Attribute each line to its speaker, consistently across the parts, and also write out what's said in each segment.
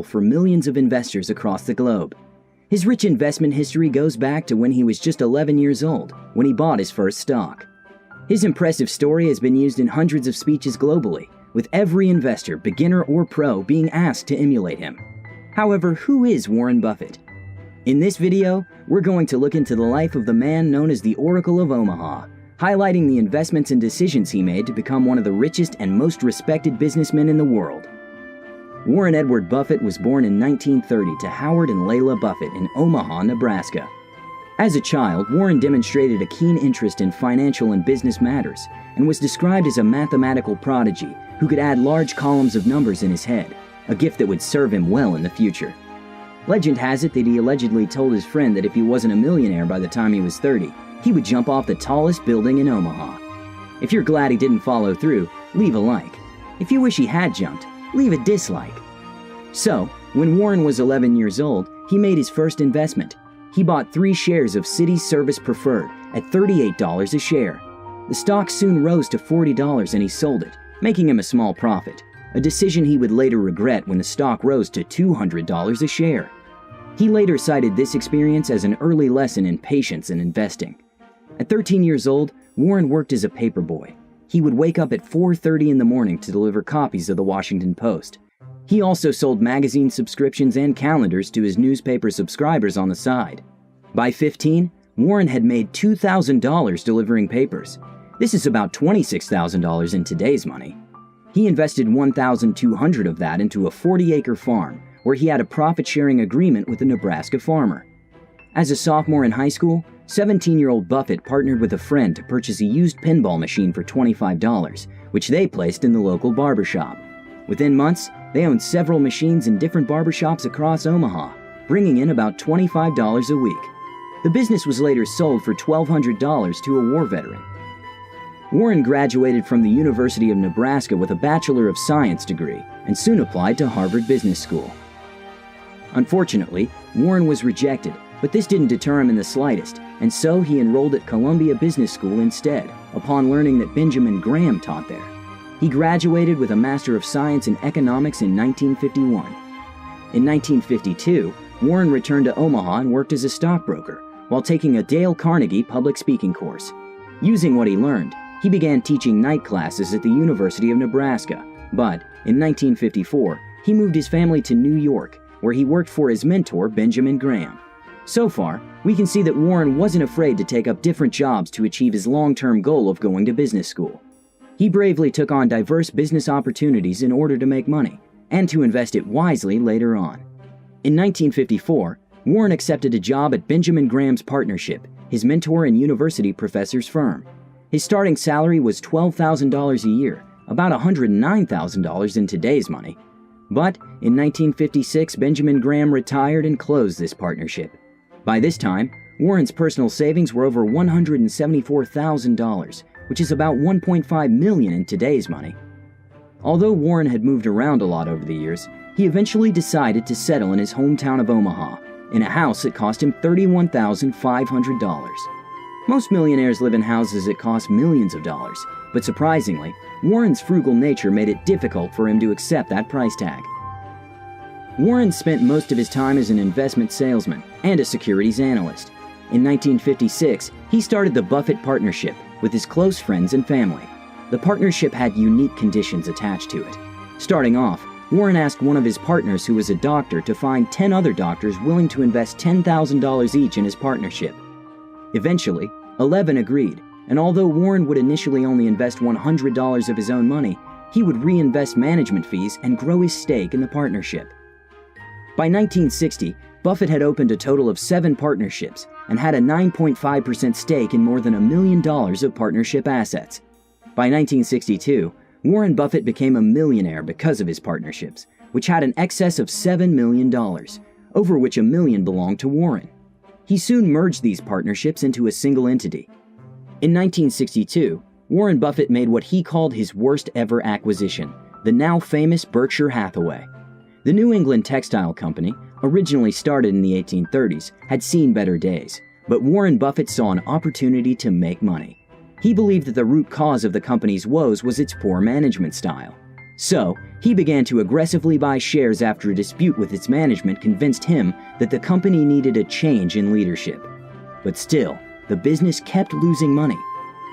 Speaker 1: for millions of investors across the globe. His rich investment history goes back to when he was just 11 years old, when he bought his first stock. His impressive story has been used in hundreds of speeches globally, with every investor, beginner or pro, being asked to emulate him. However, who is Warren Buffett? In this video, we're going to look into the life of the man known as the Oracle of Omaha, highlighting the investments and decisions he made to become one of the richest and most respected businessmen in the world. Warren Edward Buffett was born in 1930 to Howard and Layla Buffett in Omaha, Nebraska. As a child, Warren demonstrated a keen interest in financial and business matters and was described as a mathematical prodigy who could add large columns of numbers in his head, a gift that would serve him well in the future. Legend has it that he allegedly told his friend that if he wasn't a millionaire by the time he was 30, he would jump off the tallest building in Omaha. If you're glad he didn't follow through, leave a like. If you wish he had jumped, leave a dislike. So, when Warren was 11 years old, he made his first investment. He bought 3 shares of Citi Service Preferred at $38 a share. The stock soon rose to $40 and he sold it, making him a small profit, a decision he would later regret when the stock rose to $200 a share. He later cited this experience as an early lesson in patience and investing. At 13 years old, Warren worked as a paperboy. He would wake up at 4:30 in the morning to deliver copies of the Washington Post. He also sold magazine subscriptions and calendars to his newspaper subscribers on the side. By 15, Warren had made $2,000 delivering papers. This is about $26,000 in today's money. He invested $1,200 of that into a 40-acre farm where he had a profit-sharing agreement with a Nebraska farmer. As a sophomore in high school, 17-year-old Buffett partnered with a friend to purchase a used pinball machine for $25, which they placed in the local barbershop. Within months, they owned several machines in different barbershops across Omaha, bringing in about $25 a week. The business was later sold for $1,200 to a war veteran. Warren graduated from the University of Nebraska with a Bachelor of Science degree and soon applied to Harvard Business School. Unfortunately, Warren was rejected, but this didn't deter him in the slightest, and so he enrolled at Columbia Business School instead, upon learning that Benjamin Graham taught there. He graduated with a Master of Science in Economics in 1951. In 1952, Warren returned to Omaha and worked as a stockbroker, while taking a Dale Carnegie public speaking course. Using what he learned, he began teaching night classes at the University of Nebraska, but in 1954, he moved his family to New York, where he worked for his mentor, Benjamin Graham. So far, we can see that Warren wasn't afraid to take up different jobs to achieve his long-term goal of going to business school. He bravely took on diverse business opportunities in order to make money, and to invest it wisely later on. In 1954, Warren accepted a job at Benjamin Graham's partnership, his mentor and university professor's firm. His starting salary was $12,000 a year, about $109,000 in today's money. But in 1956, Benjamin Graham retired and closed this partnership. By this time, Warren's personal savings were over $174,000, which is about $1.5 million in today's money. Although Warren had moved around a lot over the years, he eventually decided to settle in his hometown of Omaha, in a house that cost him $31,500. Most millionaires live in houses that cost millions of dollars, but surprisingly, Warren's frugal nature made it difficult for him to accept that price tag. Warren spent most of his time as an investment salesman and a securities analyst. In 1956, he started the Buffett Partnership with his close friends and family. The partnership had unique conditions attached to it. Starting off, Warren asked one of his partners, who was a doctor, to find 10 other doctors willing to invest $10,000 each in his partnership. Eventually, 11 agreed, and although Warren would initially only invest $100 of his own money, he would reinvest management fees and grow his stake in the partnership. By 1960, Buffett had opened a total of 7 partnerships and had a 9.5% stake in more than $1 million of partnership assets. By 1962, Warren Buffett became a millionaire because of his partnerships, which had an excess of $7 million, over which $1 million belonged to Warren. He soon merged these partnerships into a single entity. In 1962, Warren Buffett made what he called his worst ever acquisition, the now famous Berkshire Hathaway. The New England textile company, originally started in the 1830s, had seen better days, but Warren Buffett saw an opportunity to make money. He believed that the root cause of the company's woes was its poor management style. So, he began to aggressively buy shares after a dispute with its management convinced him that the company needed a change in leadership. But still, the business kept losing money.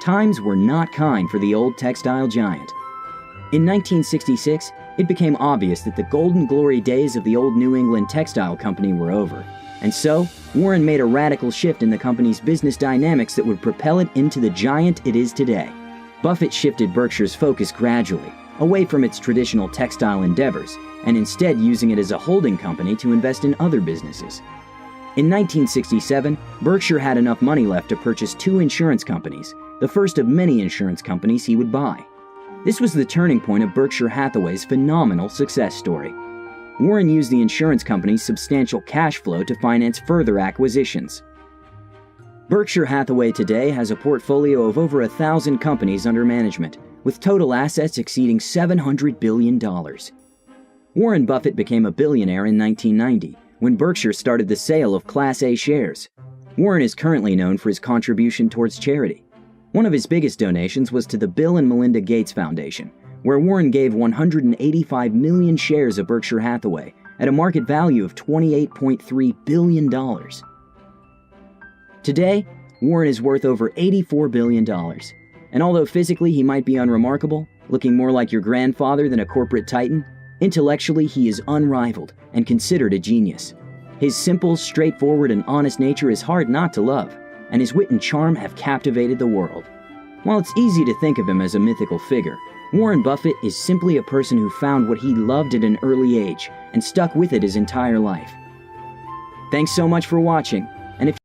Speaker 1: Times were not kind for the old textile giant. In 1966, it became obvious that the golden glory days of the old New England textile company were over. And so, Warren made a radical shift in the company's business dynamics that would propel it into the giant it is today. Buffett shifted Berkshire's focus gradually, away from its traditional textile endeavors, and instead using it as a holding company to invest in other businesses. In 1967, Berkshire had enough money left to purchase 2 insurance companies, the first of many insurance companies he would buy. This was the turning point of Berkshire Hathaway's phenomenal success story. Warren used the insurance company's substantial cash flow to finance further acquisitions. Berkshire Hathaway today has a portfolio of over 1,000 companies under management, with total assets exceeding $700 billion. Warren Buffett became a billionaire in 1990, when Berkshire started the sale of Class A shares. Warren is currently known for his contribution towards charity. One of his biggest donations was to the Bill and Melinda Gates Foundation, where Warren gave 185 million shares of Berkshire Hathaway at a market value of $28.3 billion. Today, Warren is worth over $84 billion. And although physically he might be unremarkable, looking more like your grandfather than a corporate titan, intellectually he is unrivaled and considered a genius. His simple, straightforward, and honest nature is hard not to love, and his wit and charm have captivated the world. While it's easy to think of him as a mythical figure, Warren Buffett is simply a person who found what he loved at an early age and stuck with it his entire life. Thanks so much for watching, and if